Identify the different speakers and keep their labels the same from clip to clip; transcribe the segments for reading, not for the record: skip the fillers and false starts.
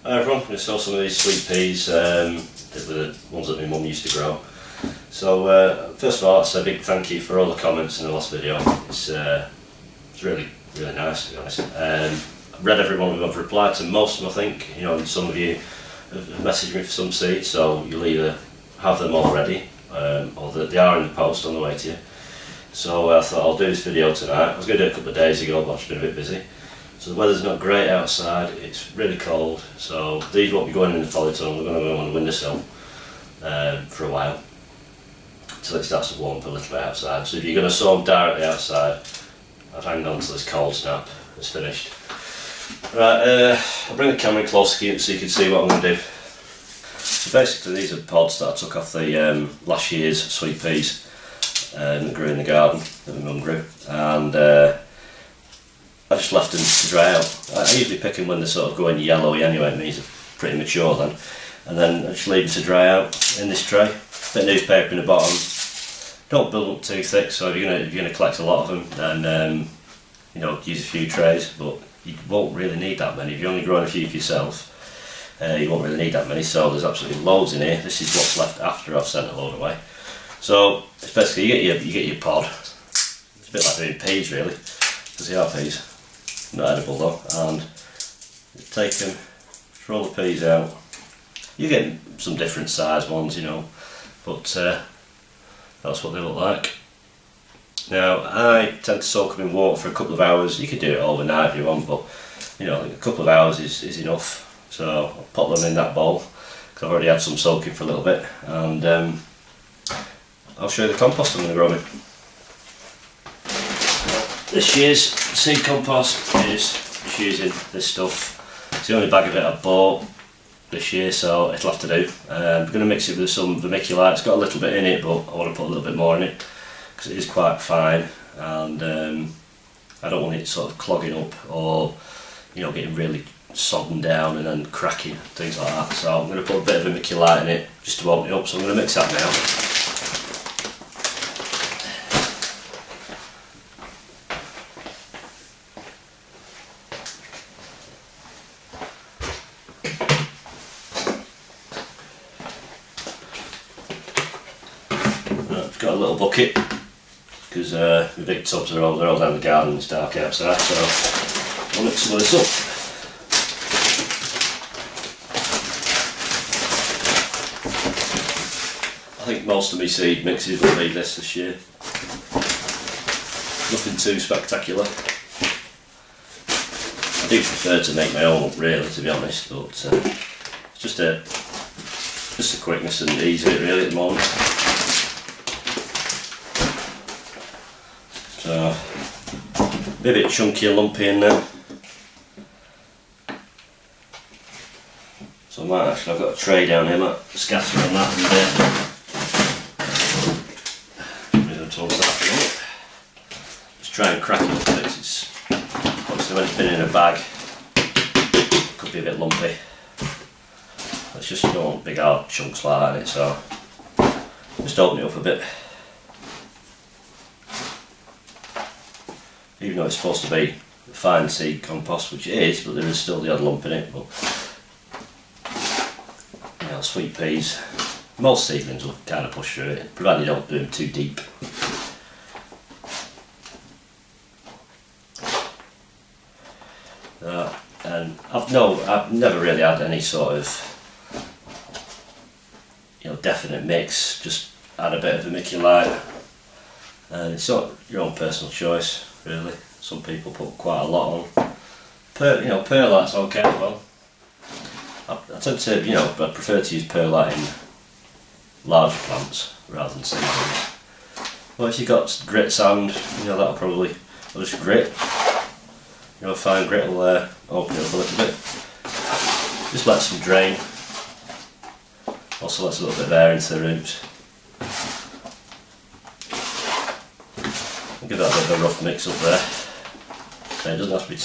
Speaker 1: Hi everyone, I'm going to sow some of these sweet peas, the ones that my mum used to grow. So first of all, I'd say a big thank you for all the comments in the last video. It's really nice, to be honest. I've read every one of them, I've replied to most of them, I think. You know, and some of you have messaged me for some seeds, so you'll either have them already or they are in the post on the way to you. So I thought I'll do this video tonight. I was going to do it a couple of days ago, but I've just been a bit busy. So the weather's not great outside, it's really cold, so these won't be going in the polytunnel, they're going to go on the windowsill for a while, until it starts to warm up a little bit outside. So if you're going to sow them directly outside, I'd hang on till this cold snap is finished. Right, I'll bring the camera in closer so you can see what I'm going to do. So basically these are pods that I took off the last year's sweet peas that grew in the garden, that my mum grew, and I just left them to dry out. I usually pick them when they're sort of going yellowy anyway, it means they're pretty mature then. And then I just leave them to dry out in this tray. Bit of newspaper in the bottom. Don't build up too thick, so if you're going to collect a lot of them, then you know, use a few trays, but you won't really need that many. If you're only growing a few for yourself, you won't really need that many, so there's absolutely loads in here. This is what's left after I've sent a load away. So it's basically you get your pod. It's a bit like doing peas really, because they are peas. Not edible though, and take them, throw the peas out. You get some different size ones, you know, but that's what they look like. Now I tend to soak them in water for a couple of hours. You can do it overnight if you want, but you know, a couple of hours is enough. So I'll pop them in that bowl because I've already had some soaking for a little bit, and I'll show you the compost I'm going to grow in. This year's seed compost is just using this stuff. It's the only bag of it I bought this year, so it'll have to do. I'm going to mix it with some vermiculite. It's got a little bit in it, but I want to put a little bit more in it because it is quite fine, and I don't want it sort of clogging up or, you know, getting really sodden down and then cracking, things like that. So I'm going to put a bit of vermiculite in it just to open it up. So I'm going to mix that now. I've got a little bucket because the big tubs they're all down the garden, it's dark outside, so I'll mix some of this up. I think most of my seed mixes will be this year. Nothing too spectacular. I do prefer to make my own up really, to be honest, but it's just the quickness and ease of it really at the moment. So, be a bit chunky and lumpy in there. So I might actually, I've got a tray down here, I might scatter on that and just try and crack it up a bit. It's obviously when it's been in a bag, it could be a bit lumpy. It's just, you don't want big hard chunks like that in it, so just open it up a bit. Even though it's supposed to be fine seed compost, which it is, but there is still the odd lump in it. But you know, sweet peas, most seedlings will kind of push through it, provided you don't do them too deep. And I've never really had any sort of, you know, definite mix. Just add a bit of vermiculite, and it's sort of your own personal choice. Really, some people put quite a lot on. You know, perlite's okay as well. I tend to, you know, I prefer to use perlite in larger plants rather than seedlings. Well, if you've got grit sand, you know, that'll probably, or just grit, you know, fine grit will open it up a little bit. Just let some drain. Also lets a little bit of air into the roots. Give that a bit of a rough mix up there. Okay, it doesn't have to be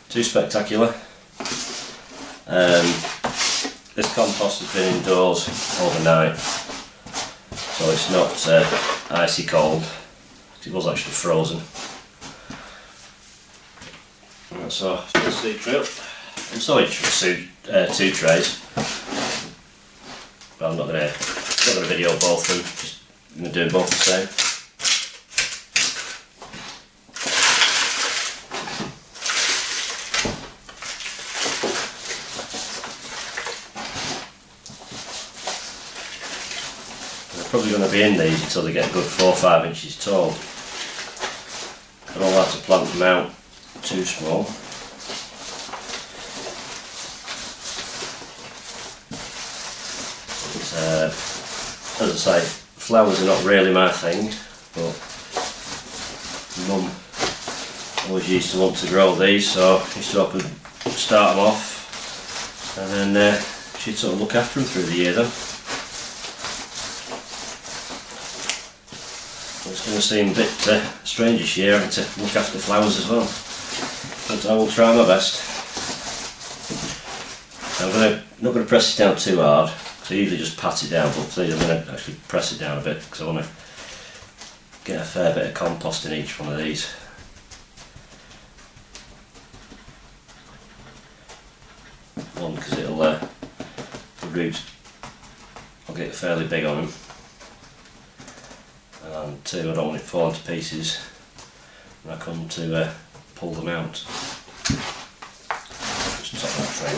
Speaker 1: too spectacular. This compost has been indoors overnight, so it's not icy cold. It was actually frozen. Right, so let's see the drill. I'm sowing two trays. Well, I'm not going to video both of them. Just going to do both the same. They're probably going to be in these until they get a good 4 or 5 inches tall. I don't like to plant them out too small. As I say, flowers are not really my thing, but Mum always used to want to grow these, so I used to help her start them off, and then she'd sort of look after them through the year then. It's going to seem a bit strange this year having to look after flowers as well, but I will try my best. I'm not going to press it down too hard. So I usually just pat it down, but today I'm going to actually press it down a bit because I want to get a fair bit of compost in each one of these. One, because it'll the roots will get fairly big on them, and two, I don't want it falling to pieces when I come to pull them out. Just top that tray.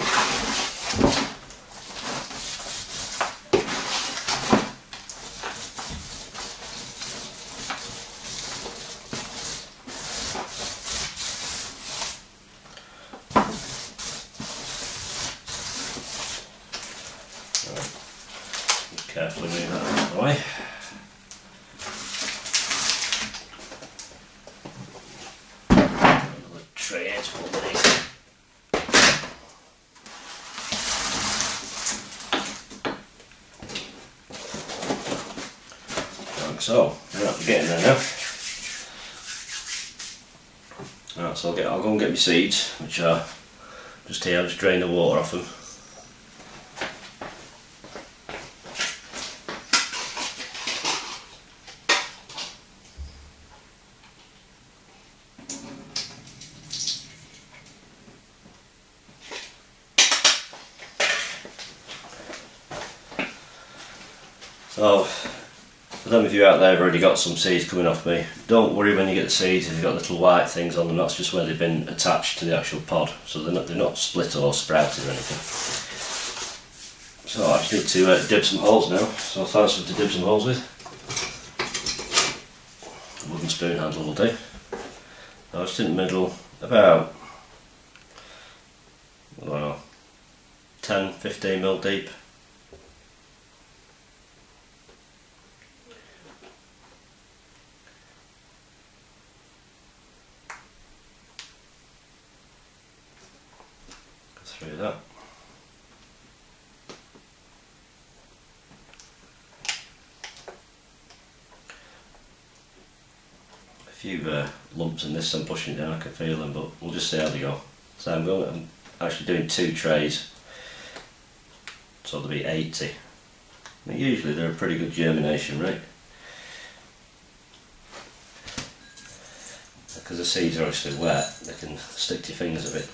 Speaker 1: Carefully move that out of the way. Another tray here to put underneath. Like so. Right, we're getting there now. Right, so I'll go and get my seeds, which are just here. I'll just drain the water off them. So, for them of you out there who've already got some seeds coming off me, don't worry when you get the seeds if you've got little white things on them. That's just where they've been attached to the actual pod, so they're not split or sprouted or anything. So I just need to dib some holes now, so I'll find something to dib some holes with. A wooden spoon handle will do. Now just in the middle, about, well, 10-15 mil deep. Through that. A few lumps in this, I'm pushing it down, I can feel them, but we'll just see how they go. So I'm actually doing 2 trays, so there'll be 80. Now, usually they're a pretty good germination rate, because the seeds are actually wet, they can stick to your fingers a bit.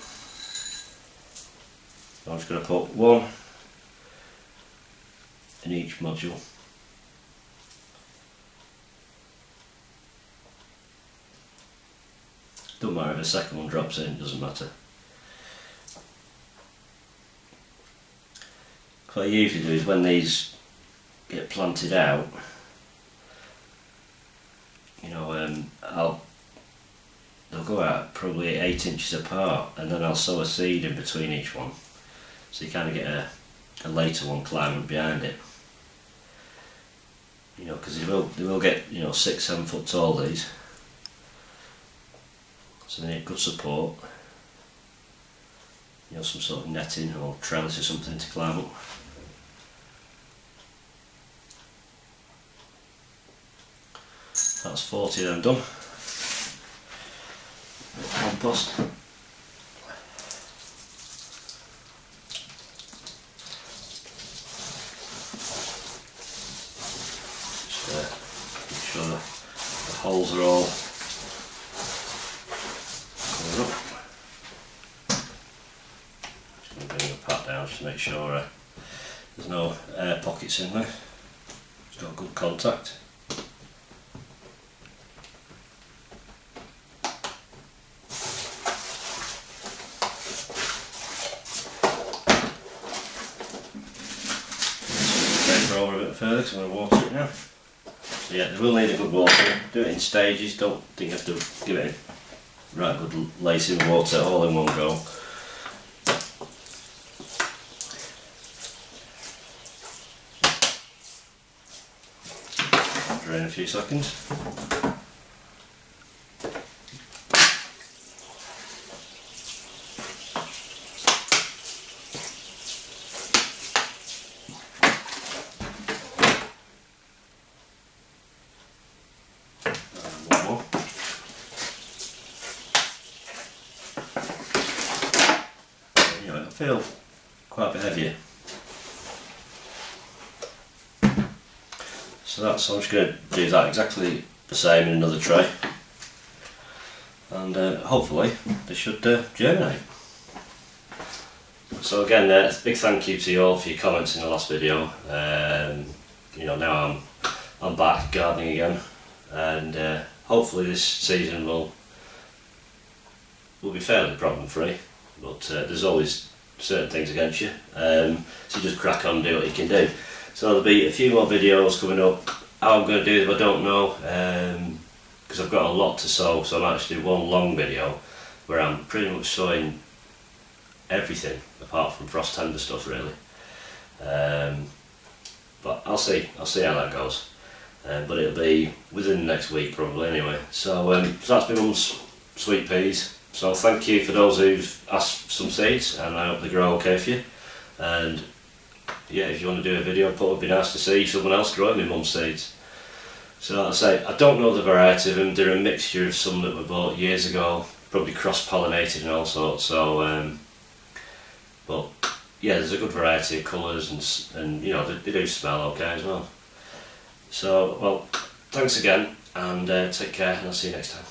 Speaker 1: I'm just going to put 1 in each module. Don't matter if the second one drops in, doesn't matter. What I usually do is when these get planted out, you know, they'll go out probably 8 inches apart, and then I'll sow a seed in between each one. So you kind of get a later one climbing behind it. You know, because they will get, you know, 6-7 foot tall, these. So they need good support. You know, some sort of netting or trellis or something to climb up. That's 40 of them done. Bit of compost. Make sure the holes are all covered up. now just to make sure there's no air pockets in there. It's got good contact. Paper over a bit further because I'm going to water it now. So yeah, it will need a good water. Do it in stages, don't think you have to give it a right good lacing water all in one go. Drain a few seconds. One more. You know, it'll feel quite a bit heavier. So I'm just going to do that exactly the same in another tray, and hopefully they should germinate. So again, a big thank you to you all for your comments in the last video. You know, now I'm back gardening again, and hopefully this season will be fairly problem free, but there's always certain things against you, so you just crack on and do what you can do. So there'll be a few more videos coming up. How I'm going to do them I don't know, because I've got a lot to sow, so I might actually do one long video where I'm pretty much sowing everything apart from frost tender stuff really. But I'll see how that goes. But it'll be within the next week probably anyway. So, so that's been Mum's sweet peas. So thank you for those who've asked for some seeds, and I hope they grow okay for you. And yeah, if you want to do a video, it would be nice to see someone else growing my mum's seeds. So like I say, I don't know the variety of them. They're a mixture of some that were bought years ago, probably cross-pollinated and all sorts. So, but yeah, there's a good variety of colours, and you know, they do smell okay as well. So, well, thanks again, and take care, and I'll see you next time.